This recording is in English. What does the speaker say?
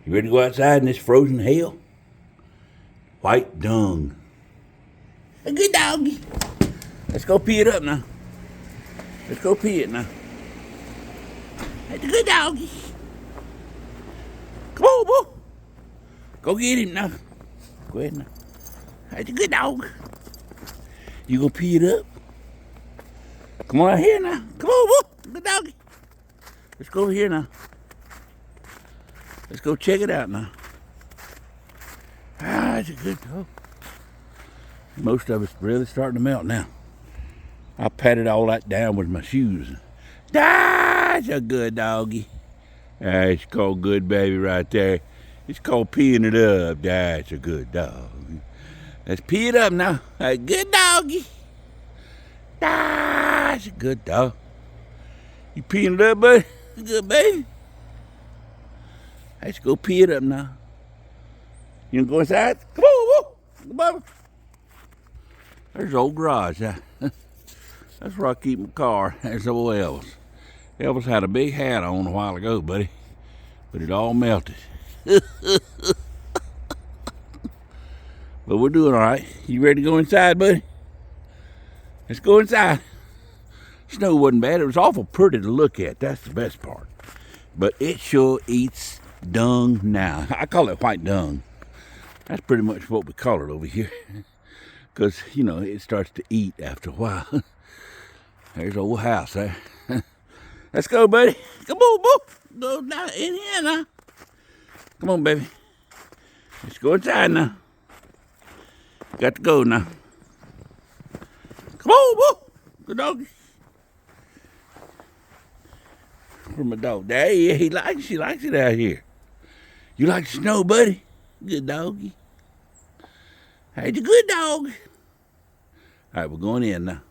You ready to go outside in this frozen hell? White dung. A good doggy. Let's go pee it up now. Let's go pee it now. That's a good doggy. Come on, boy. Go get him now. Go ahead now. That's a good dog. You gonna pee it up? Come on out here now. Come on, boy. Good doggy. Let's go over here now. Let's go check it out now. Ah, it's a good dog. Most of it's really starting to melt now. I patted all that down with my shoes. That's a good doggy. That's called good baby right there. It's called peeing it up. That's a good dog. Let's pee it up now. A good doggy. That's a good dog. You peeing it up, buddy? Good baby. Let's go pee it up now. You wanna go inside? Come on, come on. There's the old garage. That's where I keep my car. There's old Elvis. Elvis had a big hat on a while ago, buddy, but it all melted. But we're doing all right. You ready to go inside, buddy? Let's go inside. Snow wasn't bad. It was awful pretty to look at. That's the best part. But it sure eats dung now. I call it white dung. That's pretty much what we call it over here. Because, you know, it starts to eat after a while. There's the old house there. Let's go, buddy. Come on, boy. Go down in here now. Come on, baby. Let's go inside now. Got to go now. Come on, boy. Good doggy. For my dog. There he likes it out here. You like the snow, buddy? Good doggy. Hey, it's a good dog. All right, we're going in now.